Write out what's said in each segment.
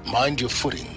Mind your footing.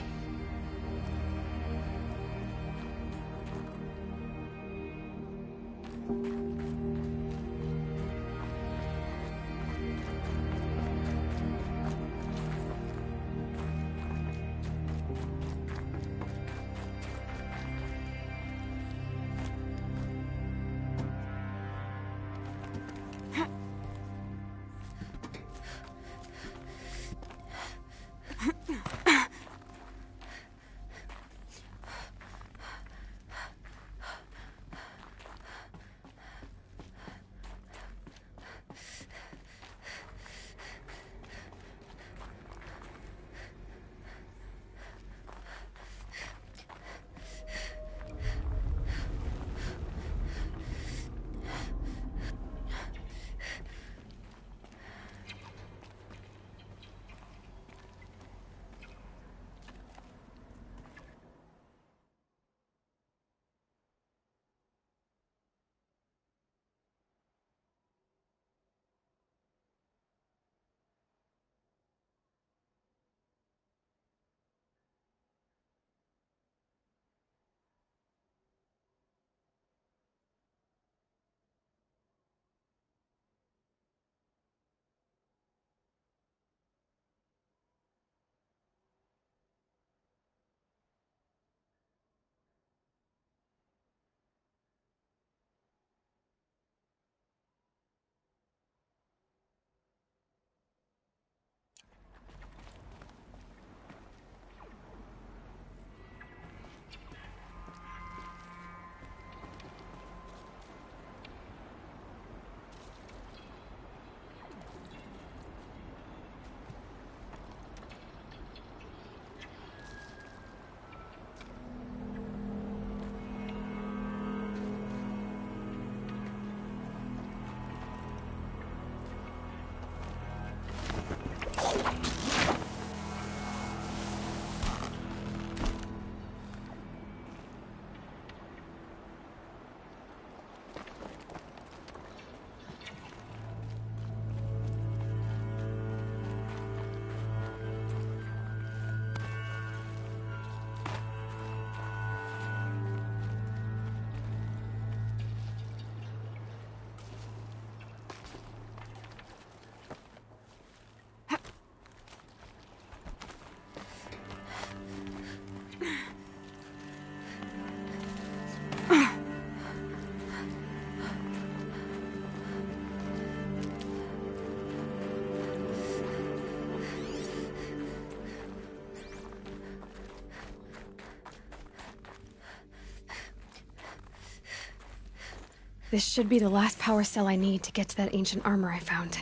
This should be the last power cell I need to get to that ancient armor I found.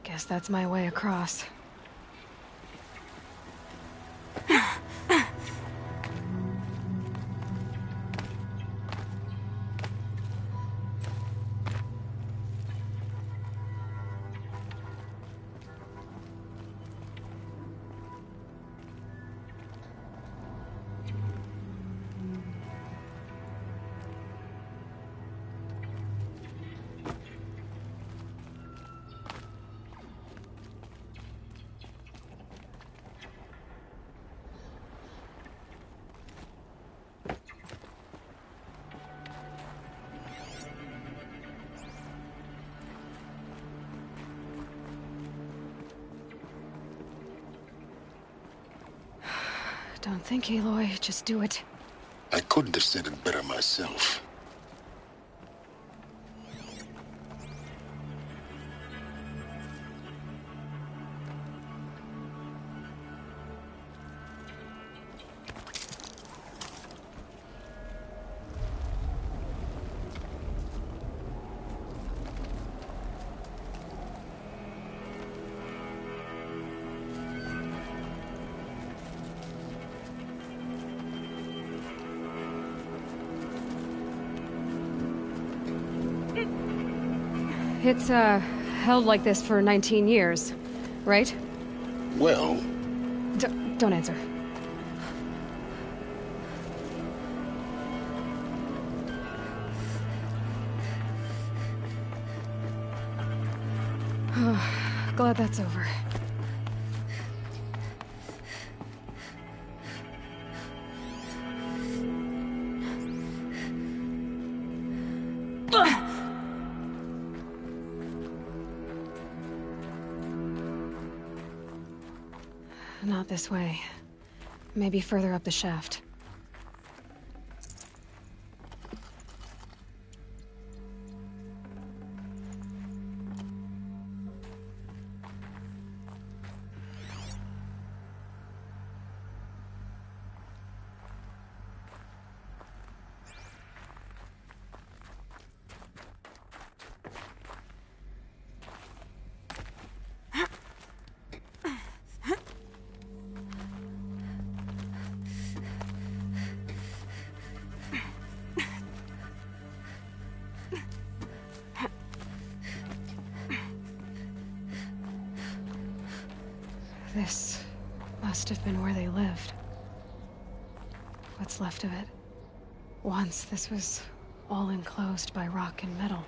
Guess that's my way across. Don't think, Aloy. Just do it. I couldn't have said it better myself. It's, held like this for 19 years, right? Well, Don't answer. Glad that's over. Not this way. Maybe further up the shaft. This must have been where they lived. What's left of it. Once this was all enclosed by rock and metal.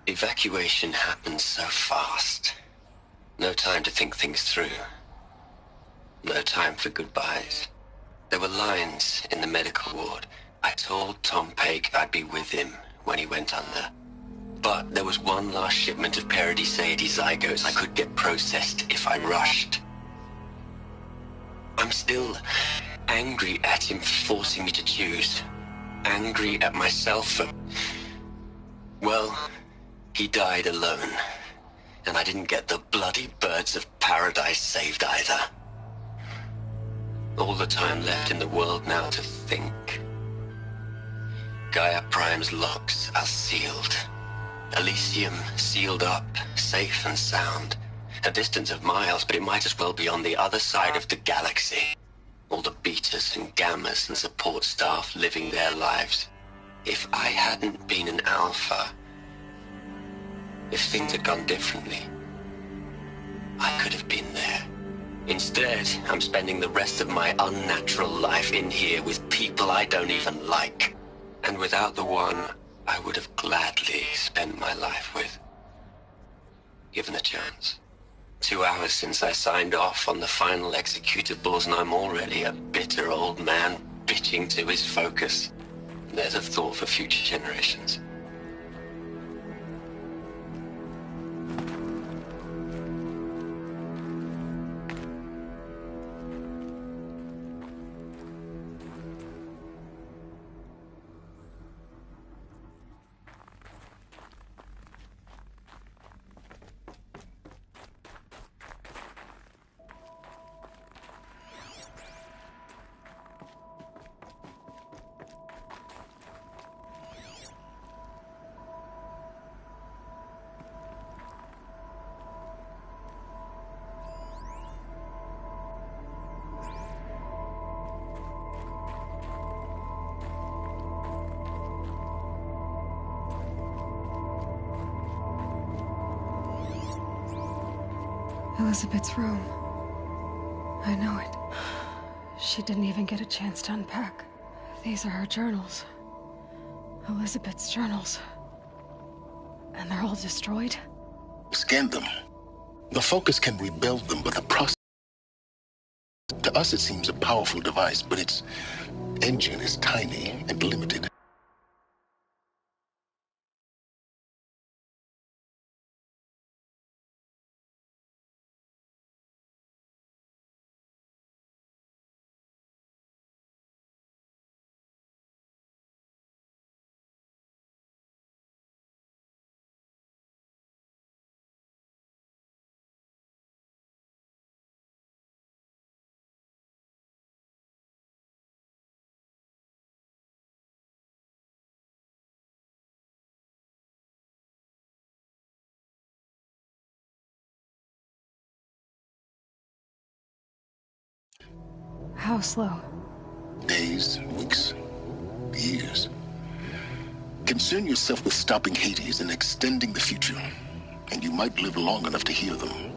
Evacuation happened so fast. No time to think things through. No time for goodbyes. There were lines in the medical ward. I told Tom Paik I'd be with him when he went under. But there was one last shipment of Paradiseidae zygotes I could get processed if I rushed. I'm still angry at him for forcing me to choose. Angry at myself for... Well, he died alone. And I didn't get the bloody birds of paradise saved either. All the time left in the world now to think. Gaia Prime's locks are sealed. Elysium sealed up, safe and sound. A distance of miles, but it might as well be on the other side of the galaxy. All the betas and gammas and support staff living their lives. If I hadn't been an alpha, if things had gone differently, I could have been there. Instead, I'm spending the rest of my unnatural life in here with people I don't even like. And without the one I would have gladly spent my life with. Given a chance. 2 hours since I signed off on the final executables, and I'm already a bitter old man bitching to his focus. There's a thought for future generations. Elizabeth's room. I know it. She didn't even get a chance to unpack. These are her journals. Elizabeth's journals. And they're all destroyed? Scan them. The Focus can rebuild them, but the process... To us, it seems a powerful device, but its engine is tiny and limited. How slow? Days, weeks, years. Concern yourself with stopping Hades and extending the future, and you might live long enough to hear them.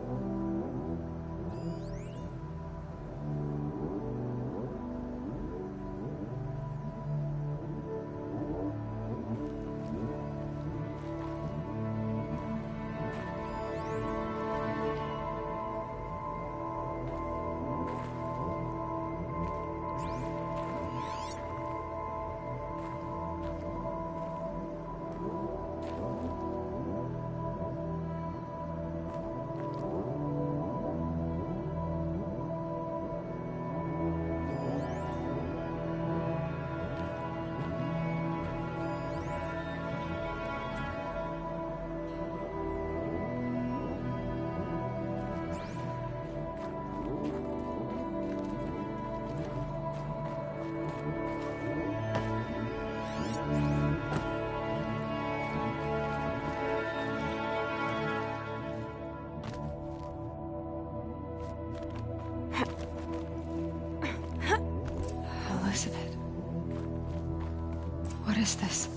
Elizabeth. What is this?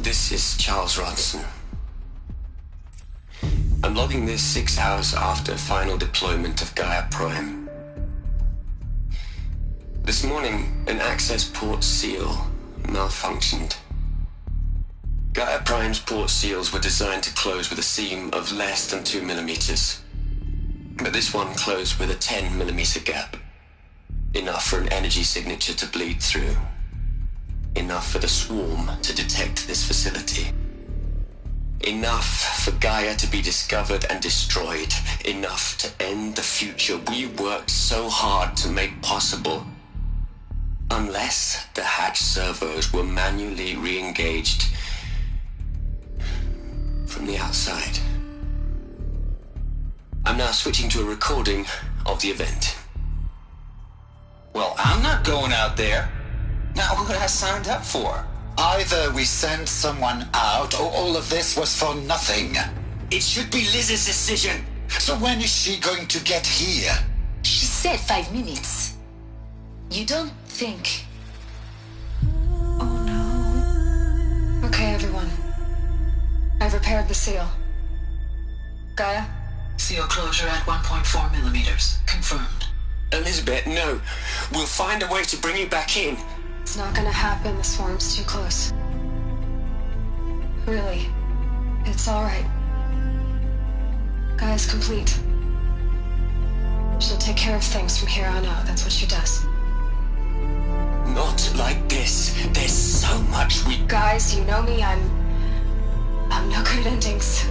This is Charles Ronson. I'm logging this 6 hours after final deployment of Gaia Prime. This morning, an access port seal malfunctioned. Gaia Prime's port seals were designed to close with a seam of less than 2 millimeters. But this one closed with a 10 millimeter gap. Enough for an energy signature to bleed through. Enough for the swarm to detect this facility. Enough for Gaia to be discovered and destroyed. Enough to end the future we worked so hard to make possible. Unless the hatch servos were manually re-engaged from the outside. I'm now switching to a recording of the event. Well, I'm not going out there. Now, what I signed up for? Either we send someone out, or all of this was for nothing. It should be Liz's decision. So when is she going to get here? She said 5 minutes. You don't think... Oh no. Okay, everyone. I've repaired the seal. Gaia? Seal closure at 1.4 millimeters. Confirmed. Elizabeth, no. We'll find a way to bring you back in. It's not gonna happen. The swarm's too close. Really. It's alright. Gaia's complete. She'll take care of things from here on out. That's what she does. Not like this. There's so much we... Guys, you know me. I'm no good at endings.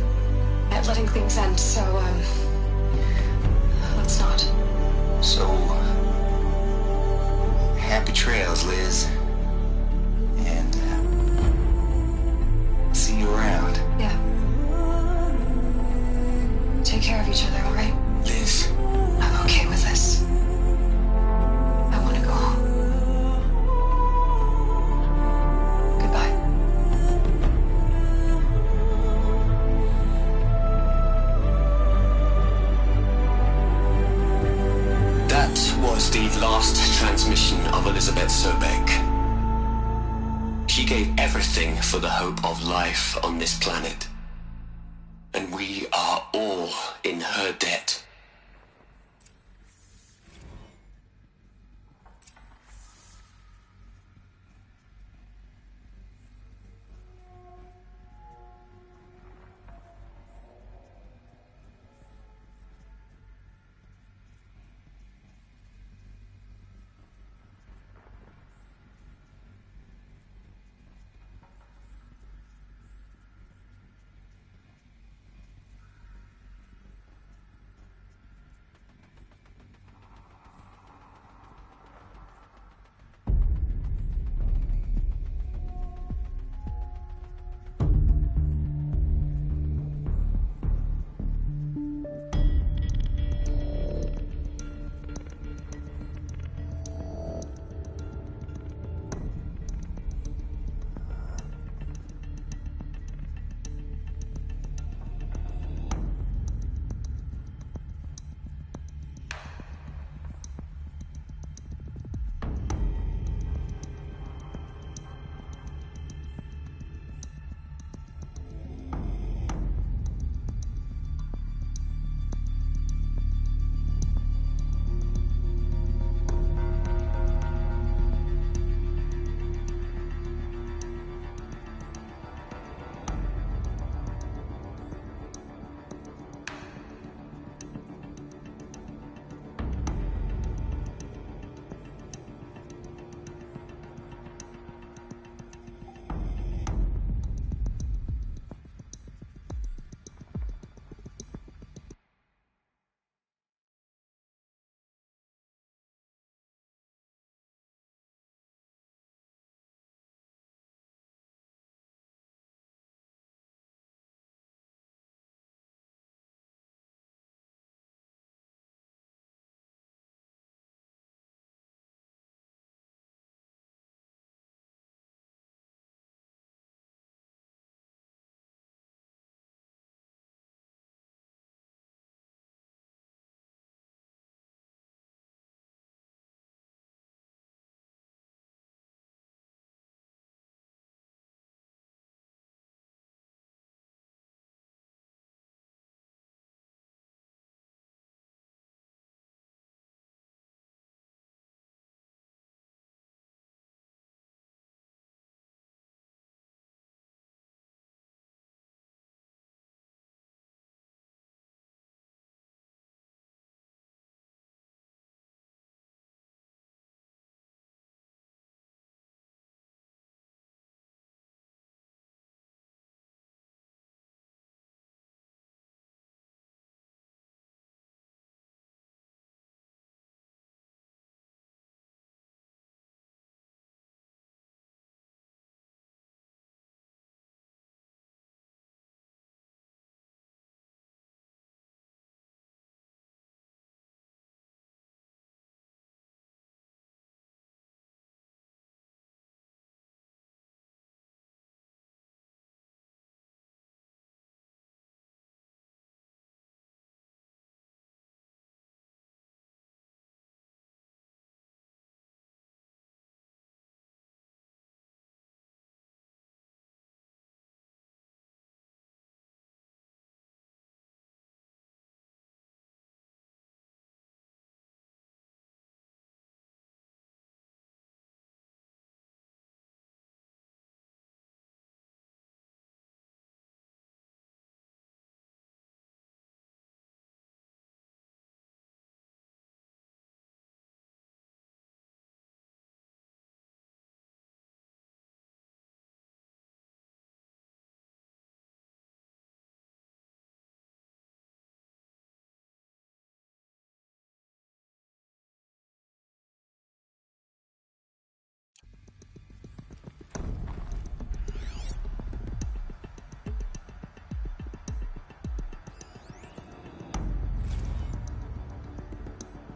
At letting things end, so, let's not. So, happy trails, Liz. And, see you around. Yeah. Take care of each other, alright? Liz. I'm okay with this. I want to go home. Goodbye. That was the last transmission of Elizabeth Sobek. She gave everything for the hope of life on this planet. And we are all in her debt.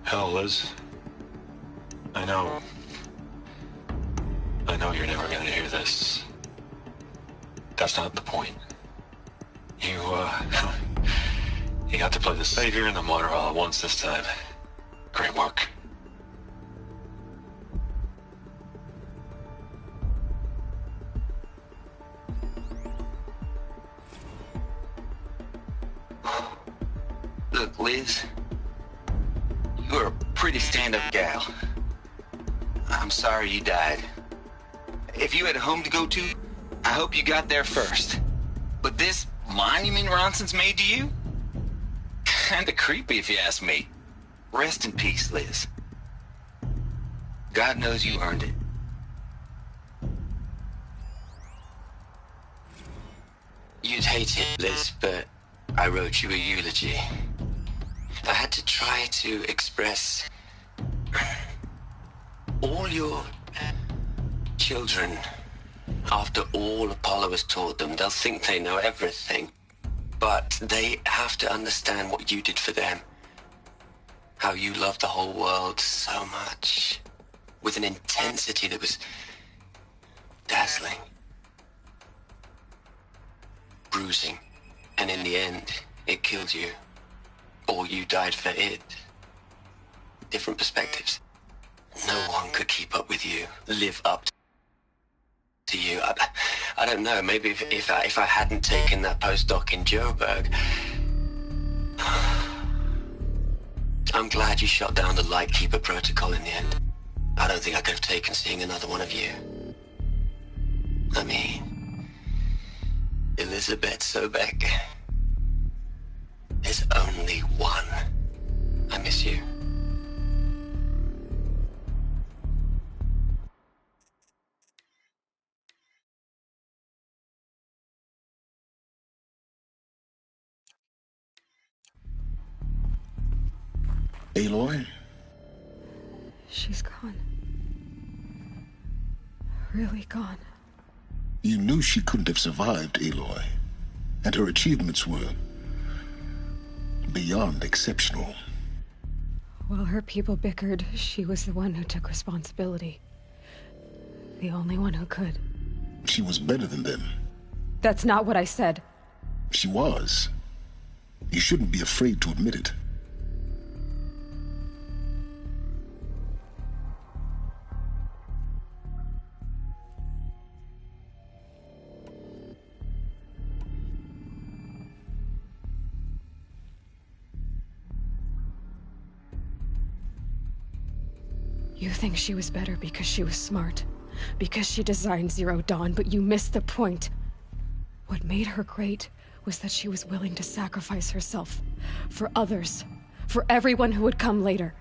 Hell, Liz. I know. I know you're never gonna hear this. That's not the point. You, you got to play the savior and the martyr all at once this time. Great work. Look, Liz, you're a pretty stand-up gal. I'm sorry you died. If you had a home to go to, I hope you got there first. But this monument Ronson's made to you? Kinda creepy if you ask me. Rest in peace, Liz. God knows you earned it. You'd hate it, Liz, but I wrote you a eulogy. I had to try to express all your children. After all Apollo has taught them, they'll think they know everything. But they have to understand what you did for them. How you loved the whole world so much. With an intensity that was dazzling. Bruising. And in the end, it killed you. Or you died for it. Different perspectives. No one could keep up with you. Live up to you. I don't know. Maybe if I hadn't taken that postdoc in Joburg. I'm glad you shot down the Lightkeeper protocol in the end. I don't think I could have taken seeing another one of you. I mean, Elizabeth Sobek. There's only one. I miss you. Aloy? She's gone. Really gone. You knew she couldn't have survived, Aloy. And her achievements were beyond exceptional. While her people bickered, she was the one who took responsibility. The only one who could. She was better than them. That's not what I said. She was. You shouldn't be afraid to admit it. You think she was better because she was smart, because she designed Zero Dawn, but you missed the point. What made her great was that she was willing to sacrifice herself for others, for everyone who would come later.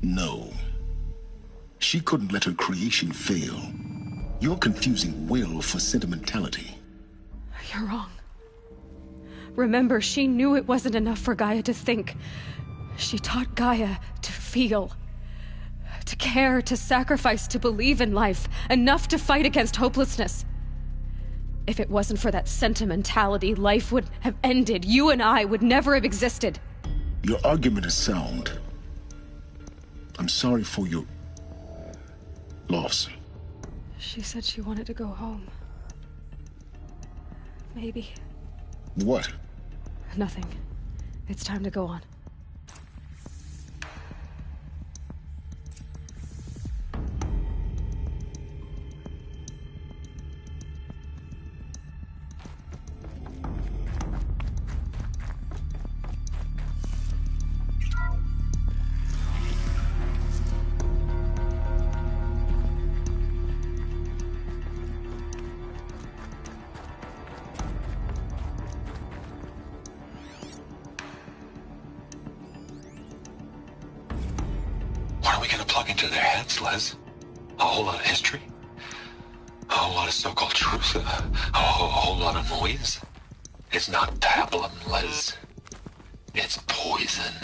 No. She couldn't let her creation fail. You're confusing will for sentimentality. You're wrong. Remember, she knew it wasn't enough for Gaia to think. She taught Gaia to feel. To care, to sacrifice, to believe in life, enough to fight against hopelessness. If it wasn't for that sentimentality, life would have ended. You and I would never have existed. Your argument is sound. I'm sorry for your loss. She said she wanted to go home. Maybe. What? Nothing. It's time to go on. What are we gonna plug into their heads, Les? A whole lot of history? A whole lot of so-called truth? A whole lot of noise? It's not pablum, Les. It's poison.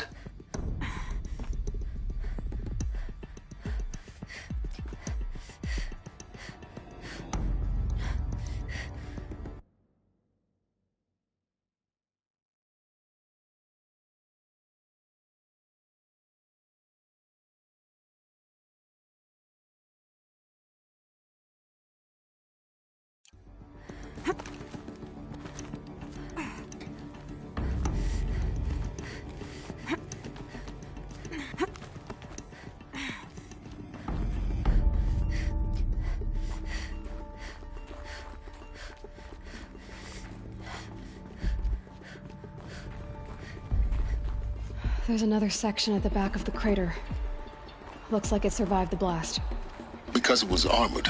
There's another section at the back of the crater. Looks like it survived the blast. Because it was armored,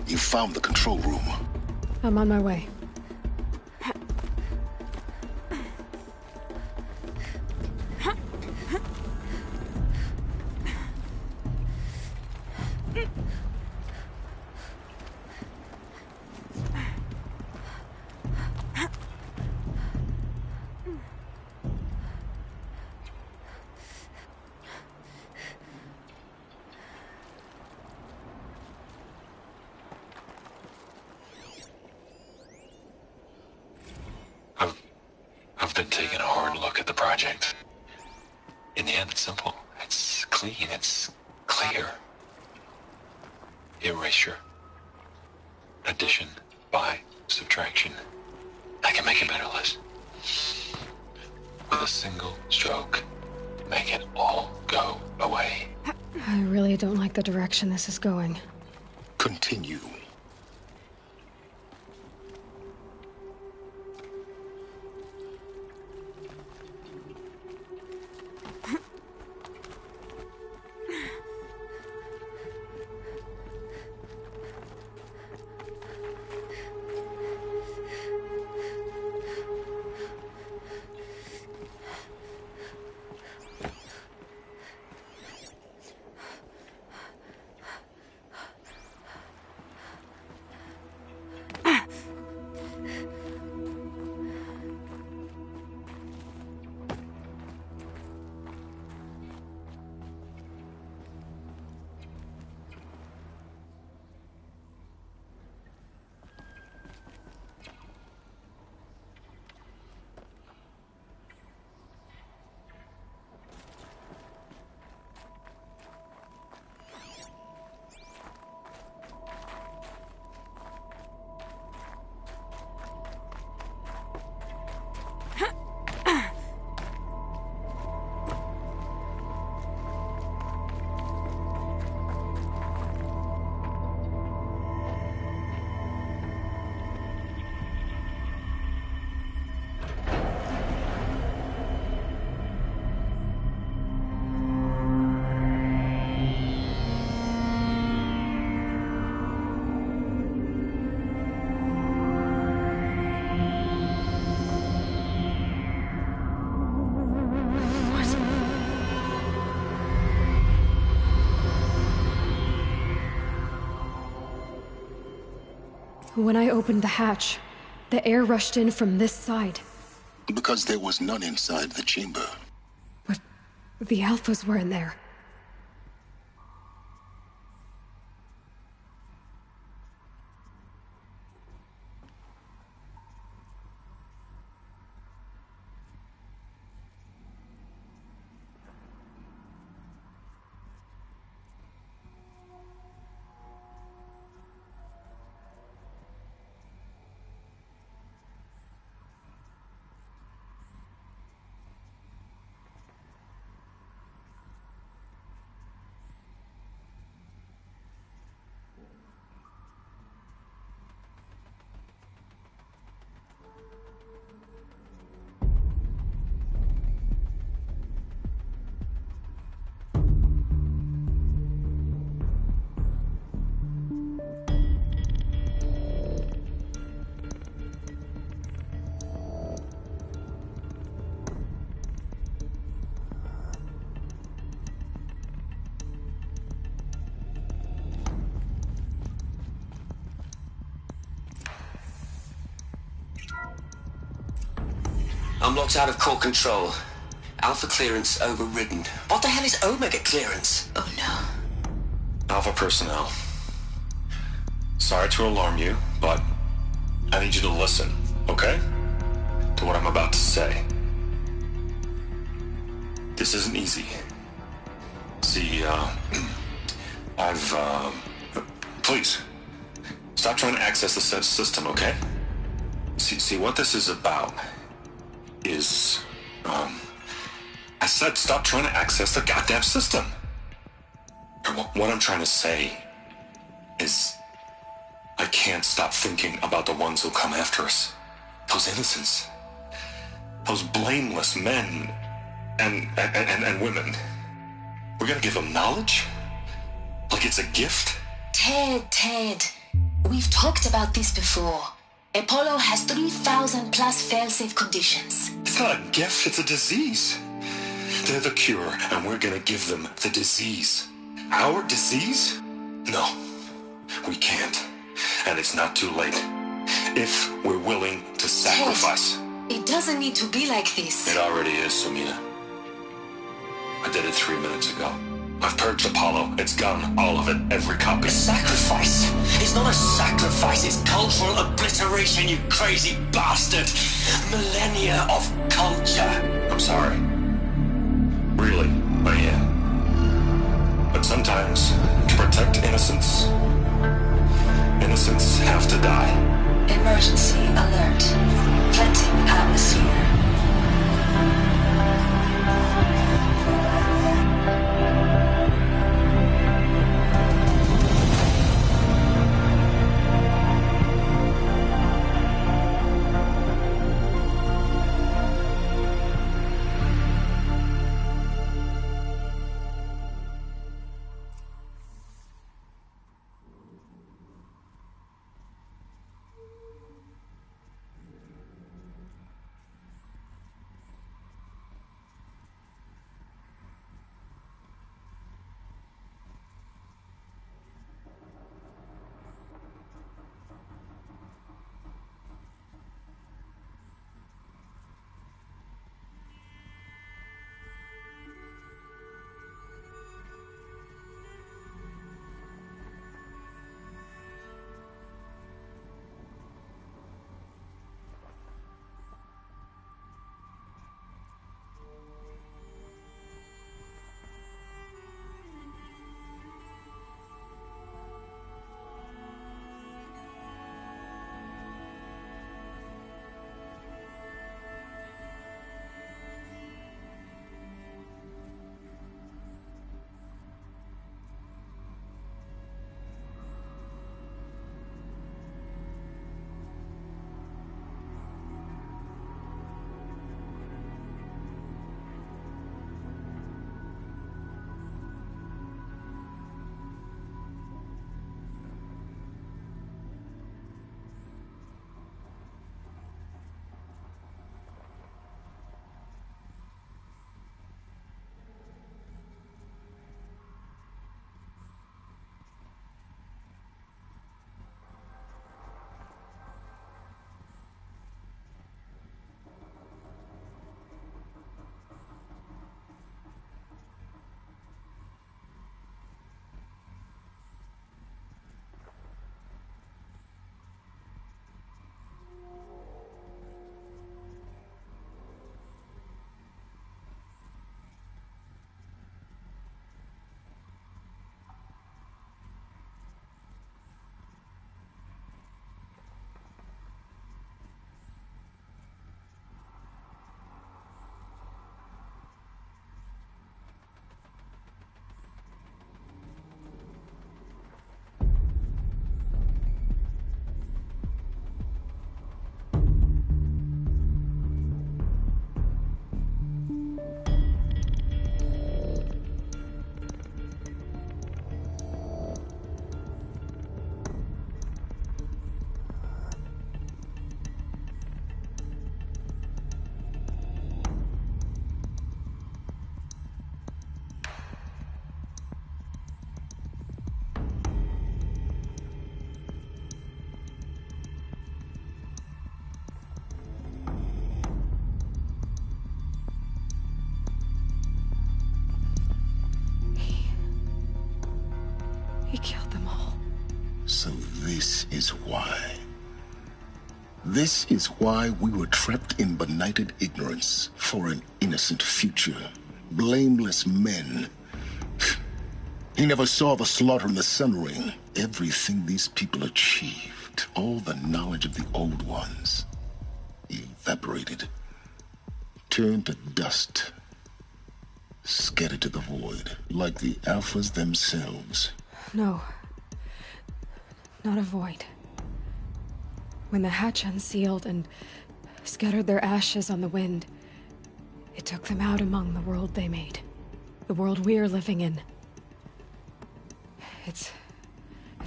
you found the control room. I'm on my way. I've been taking a hard look at the project. In the end, it's simple. It's clean. It's clear. Erasure. Addition. By. Subtraction. I can make it better, Liz. With a single stroke. Make it all go away. I really don't like the direction this is going. Continue. When I opened the hatch, the air rushed in from this side. Because there was none inside the chamber. But the Alphas were in there. I'm locked out of core control. Alpha clearance overridden. What the hell is Omega clearance? Oh no. Alpha personnel. Sorry to alarm you, but I need you to listen, okay? To what I'm about to say. This isn't easy. See, please, stop trying to access the system, okay? See, what this is about is, I said stop trying to access the goddamn system. What I'm trying to say is I can't stop thinking about the ones who come after us. Those innocents. Those blameless men And women. We're gonna give them knowledge? Like it's a gift? Ted. We've talked about this before. Apollo has 3,000 plus fail-safe conditions. It's not a gift, it's a disease. They're the cure, and we're gonna give them the disease. Our disease? No, we can't. And it's not too late. If we're willing to sacrifice. Ted, it doesn't need to be like this. It already is, Samina. I did it 3 minutes ago. I've purged Apollo. It's gone. All of it. Every copy. A sacrifice? It's not a sacrifice. It's cultural obliteration, you crazy bastard. Millennia of culture. I'm sorry. Really, I am. But sometimes, to protect innocence, innocents have to die. Emergency alert. Venting atmosphere. He killed them all. So this is why. This is why we were trapped in benighted ignorance for an innocent future. Blameless men. He never saw the slaughter in the Sun Ring. Everything these people achieved, all the knowledge of the old ones, evaporated, turned to dust, scattered to the void, like the Alphas themselves. No. Not a void. When the hatch unsealed and scattered their ashes on the wind, It took them out among the world they made. The world we're living in. It's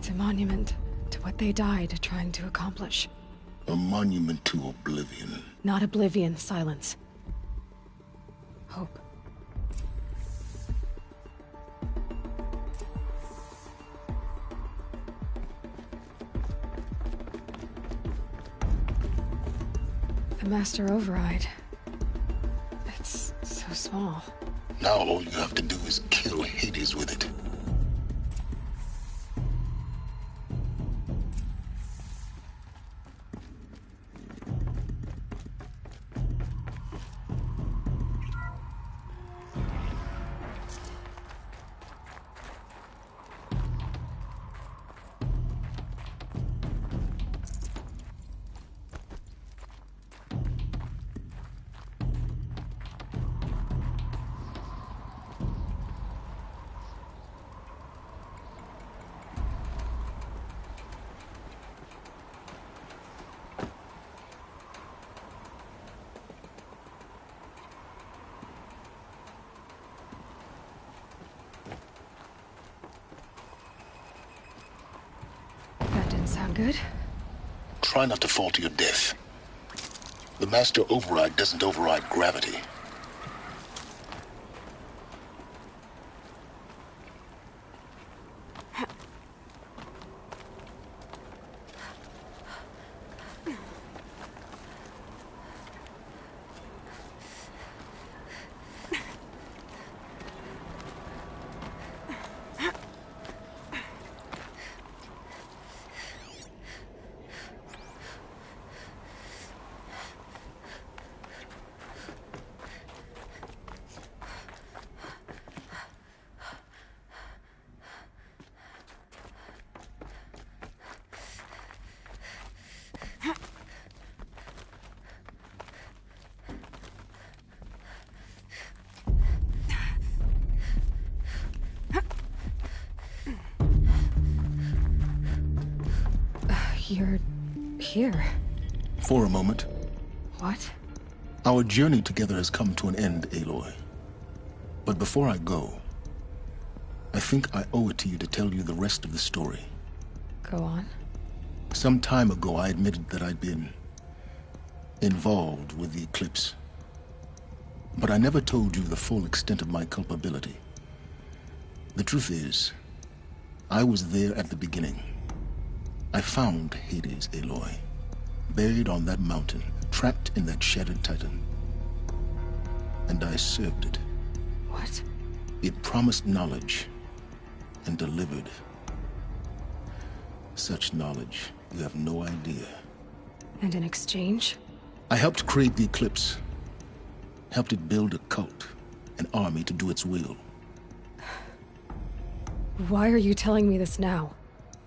a monument to what they died trying to accomplish. A monument to oblivion. Not oblivion, silence. Hope. The Master Override. It's so small. Now all you have to do is kill Hades with it. Sound good? Try not to fall to your death. The Master Override doesn't override gravity. You're here. For a moment. What? Our journey together has come to an end, Aloy. But before I go, I think I owe it to you to tell you the rest of the story. Go on. Some time ago, I admitted that I'd been involved with the eclipse. But I never told you the full extent of my culpability. The truth is, I was there at the beginning. I found Hades, Aloy, buried on that mountain, trapped in that shattered titan. And I served it. What? It promised knowledge and delivered. Such knowledge, you have no idea. And in exchange? I helped create the eclipse. Helped it build a cult, an army to do its will. Why are you telling me this now?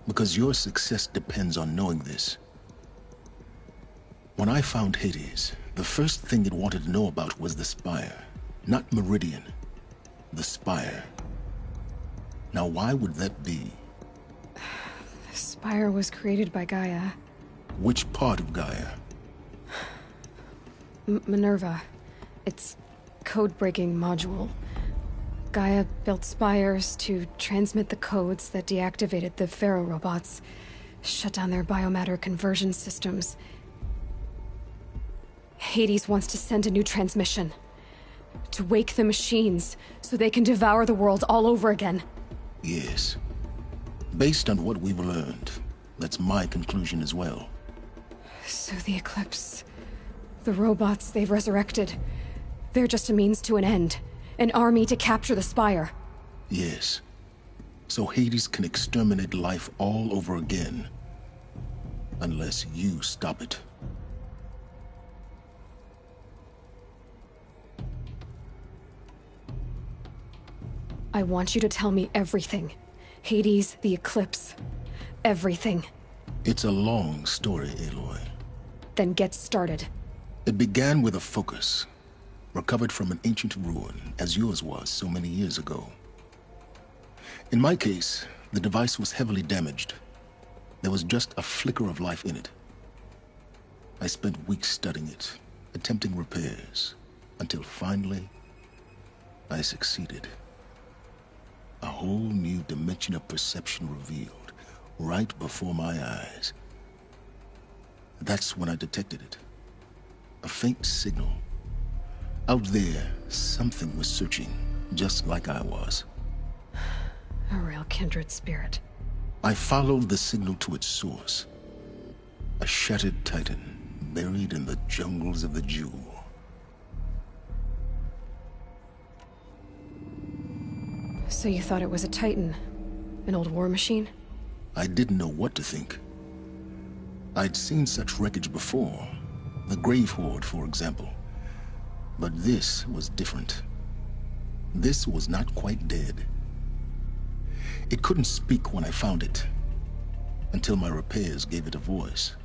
Because your success depends on knowing this. When I found Hades, the first thing it wanted to know about was the Spire. Not Meridian. The Spire. Now why would that be? The Spire was created by Gaia. Which part of Gaia? Minerva. Its code-breaking module. Gaia built spires to transmit the codes that deactivated the Pharaoh robots, shut down their biomatter conversion systems. Hades wants to send a new transmission. To wake the machines, so they can devour the world all over again. Yes. Based on what we've learned, that's my conclusion as well. So the Eclipse... the robots they've resurrected... they're just a means to an end. An army to capture the Spire. Yes. So Hades can exterminate life all over again. Unless you stop it. I want you to tell me everything. Hades, the Eclipse. Everything. It's a long story, Aloy. Then get started. It began with a focus. Recovered from an ancient ruin, as yours was so many years ago. In my case, the device was heavily damaged. There was just a flicker of life in it. I spent weeks studying it, attempting repairs, Until finally, I succeeded. A whole new dimension of perception revealed right before my eyes. That's when I detected it. A faint signal. Out there, something was searching, just like I was. A real kindred spirit. I followed the signal to its source. A shattered titan, buried in the jungles of the Jewel. So you thought it was a titan? An old war machine? I didn't know what to think. I'd seen such wreckage before. The Grave Horde, for example. But this was different. This was not quite dead. It couldn't speak when I found it, until my repairs gave it a voice.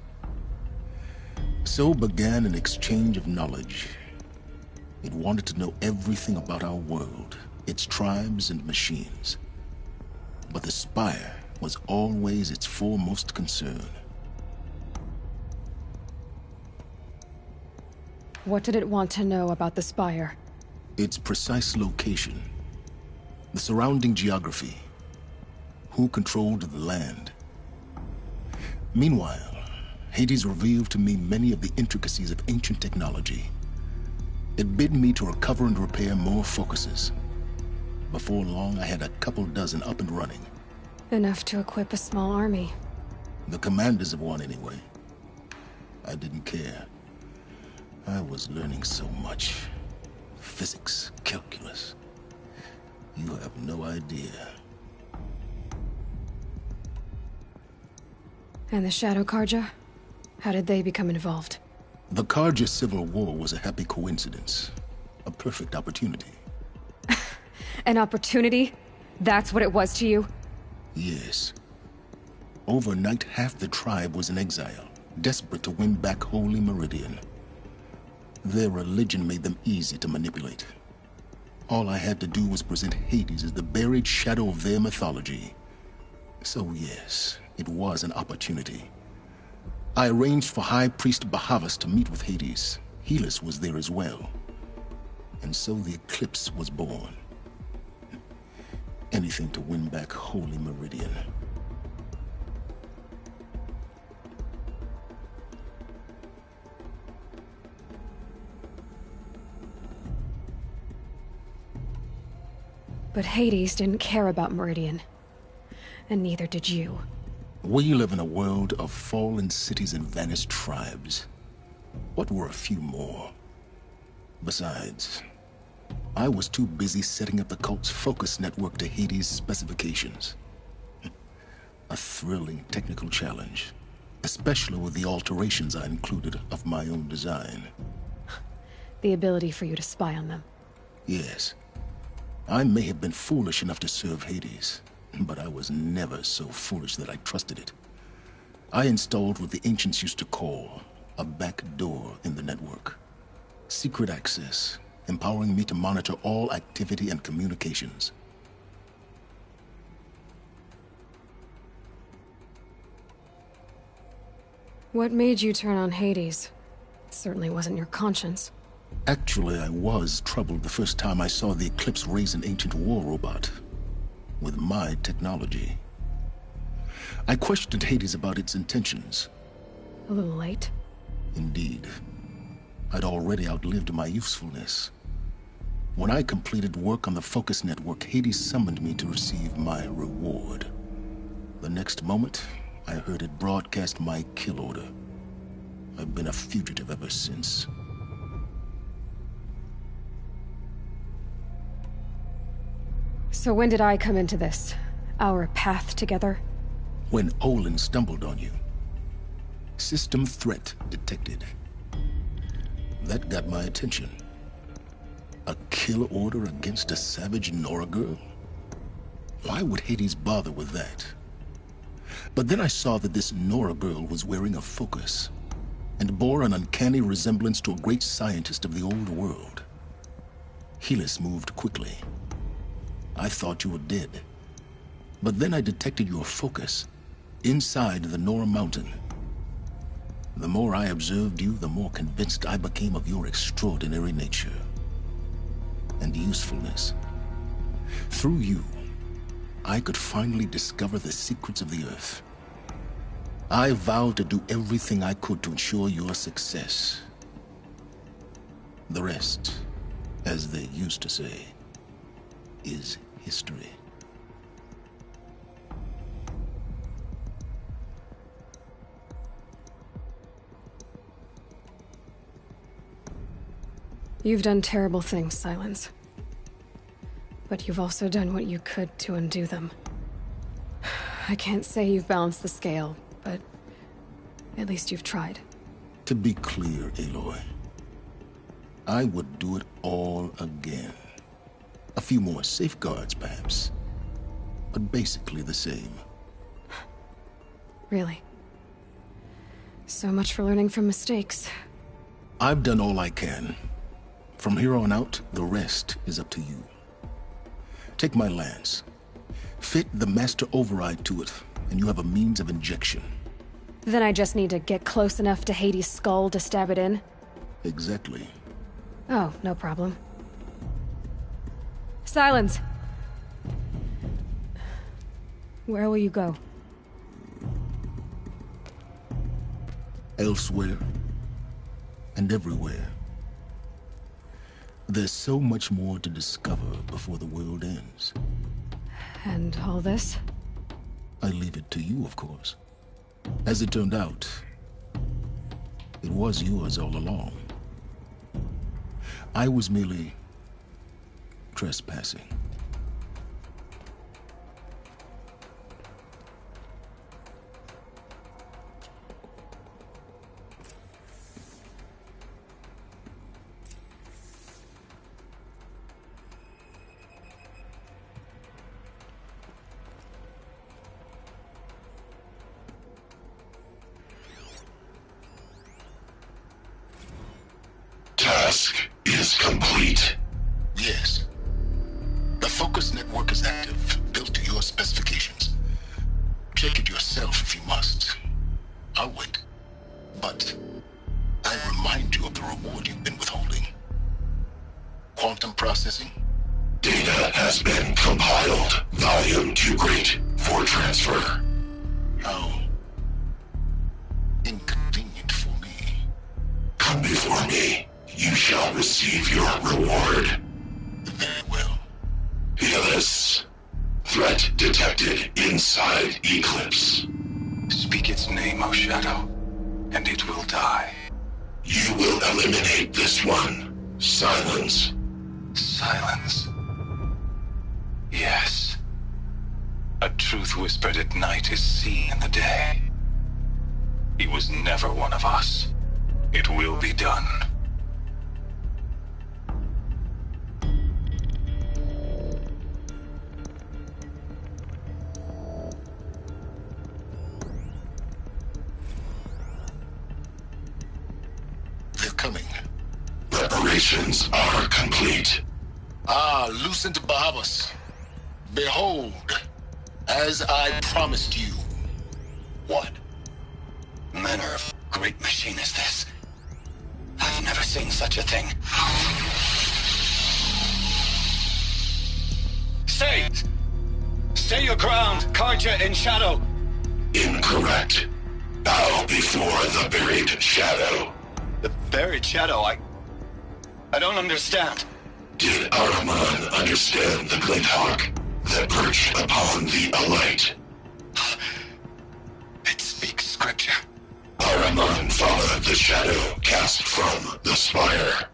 So began an exchange of knowledge. It wanted to know everything about our world, its tribes and machines. But the Spire was always its foremost concern. What did it want to know about the Spire? Its precise location, the surrounding geography, who controlled the land. Meanwhile, Hades revealed to me many of the intricacies of ancient technology. It bid me to recover and repair more focuses. Before long, I had a couple dozen up and running. Enough to equip a small army. The commanders of one, anyway. I didn't care. I was learning so much. Physics, calculus. You have no idea. And the Shadow Karja? How did they become involved? The Karja Civil War was a happy coincidence. A perfect opportunity. An opportunity? That's what it was to you? Yes. Overnight, half the tribe was in exile, desperate to win back Holy Meridian. Their religion made them easy to manipulate. All I had to do was present Hades as the buried shadow of their mythology. So yes, it was an opportunity. I arranged for High Priest Bahavas to meet with Hades. Helis was there as well. And so the eclipse was born. Anything to win back Holy Meridian. But Hades didn't care about Meridian. And neither did you. We live in a world of fallen cities and vanished tribes. What were a few more? Besides, I was too busy setting up the cult's focus network to Hades' specifications. A thrilling technical challenge, especially with the alterations I included of my own design. The ability for you to spy on them. Yes. I may have been foolish enough to serve Hades, but I was never so foolish that I trusted it. I installed what the ancients used to call a back door in the network. Secret access, empowering me to monitor all activity and communications. What made you turn on Hades? It certainly wasn't your conscience. Actually, I was troubled the first time I saw the Eclipse raise an ancient war robot. With my technology. I questioned Hades about its intentions. A little late? Indeed. I'd already outlived my usefulness. When I completed work on the Focus Network, Hades summoned me to receive my reward. The next moment, I heard it broadcast my kill order. I've been a fugitive ever since. So when did I come into this? Our path together? When Olin stumbled on you. System threat detected. That got my attention. A kill order against a savage Nora girl? Why would Hades bother with that? But then I saw that this Nora girl was wearing a focus, and bore an uncanny resemblance to a great scientist of the old world. Helis moved quickly. I thought you were dead. But then I detected your focus, inside the Nora Mountain. The more I observed you, the more convinced I became of your extraordinary nature. and usefulness. Through you, I could finally discover the secrets of the Earth. I vowed to do everything I could to ensure your success. The rest, as they used to say, is history. You've done terrible things, Silence. But you've also done what you could to undo them. I can't say you've balanced the scale, but at least you've tried. To be clear, Aloy, I would do it all again. A few more safeguards, perhaps. But basically the same. Really? So much for learning from mistakes. I've done all I can. From here on out, the rest is up to you. Take my lance. Fit the master override to it, and you have a means of injection. Then I just need to get close enough to Hades' skull to stab it in? Exactly. Oh, no problem. Silence! Where will you go? Elsewhere. And everywhere. There's so much more to discover before the world ends. And all this? I leave it to you, of course. As it turned out, it was yours all along. I was merely trespassing. Task is complete. Yes. The focus network is active, built to your specifications. Check it yourself if you must. I'll wait. But I remind you of the reward you've been withholding. Quantum processing? Data has been compiled. Volume too great for transfer. How inconvenient for me. Come before me. You shall receive your reward. Very well. Helis. Threat detected inside Eclipse. Speak its name, O Shadow, and it will die. You will eliminate this one. Silence. Silence. Yes. A truth whispered at night is seen in the day. He was never one of us. It will be done. They're coming. Preparations are complete. Ah, Lucent Bahabas. Behold, as I promised you. What manner of great machine is this? I've never seen such a thing. Stay! Stay your ground, Karja in Shadow! Incorrect. Bow before the buried shadow. The buried shadow, I don't understand. Did Araman understand the glint hawk that perched upon the alight? It speaks scripture. Araman followed the shadow cast from the spire.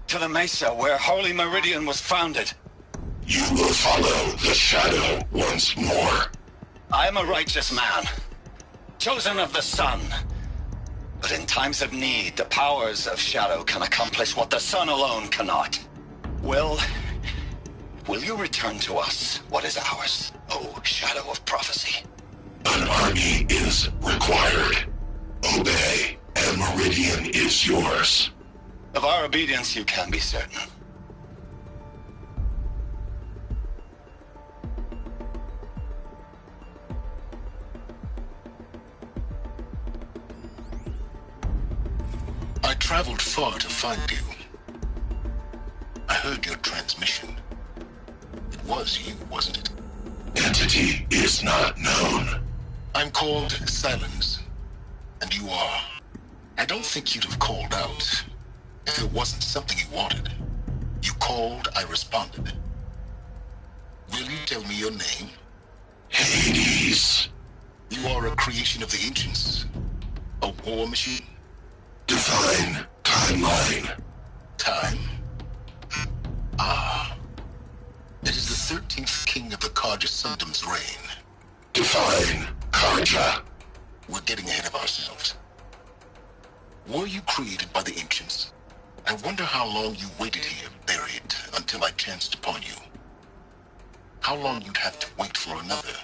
To the mesa where Holy Meridian was founded. You will follow the shadow once more. I am a righteous man, chosen of the sun. But in times of need, the powers of shadow can accomplish what the sun alone cannot. Will you return to us what is ours, O Shadow of Prophecy? An army is required. Obey, and Meridian is yours. Of our obedience you can be certain. I traveled far to find you. I heard your transmission. It was you, wasn't it? Entity is not known. I'm called Silence, and you are. I don't think you'd have called out if it wasn't something you wanted. You called, I responded. Will you tell me your name? Hades. You are a creation of the ancients. A war machine? Define timeline. Time? Ah. It is the 13th king of the Karja Sundom's reign. Define Karja. We're getting ahead of ourselves. Were you created by the ancients? I wonder how long you waited here, buried, until I chanced upon you. How long you'd have to wait for another.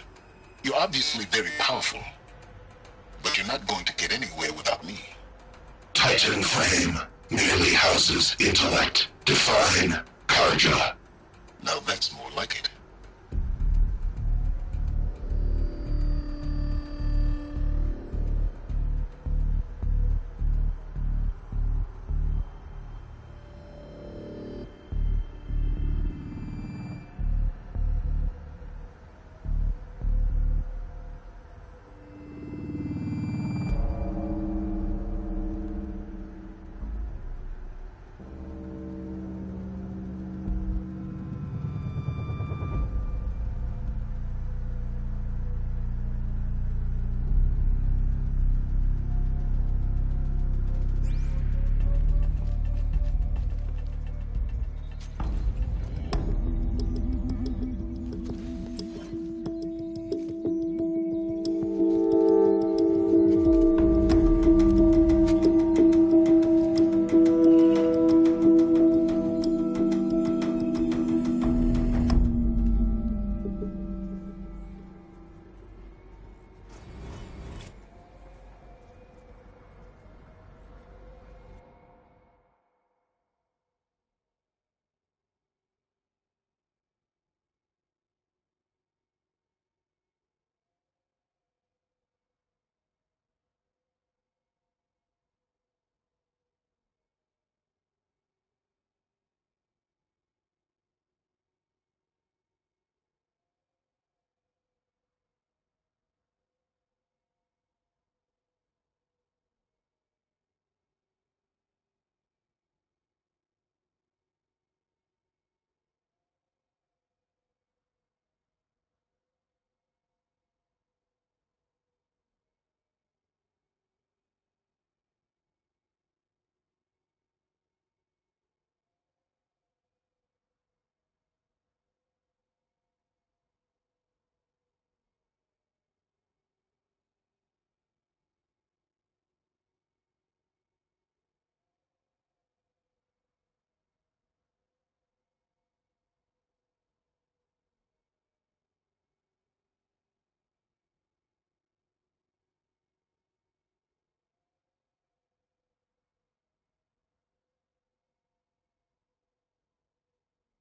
You're obviously very powerful, but you're not going to get anywhere without me. Titan Flame merely houses intellect. Define Karja. Now that's more like it.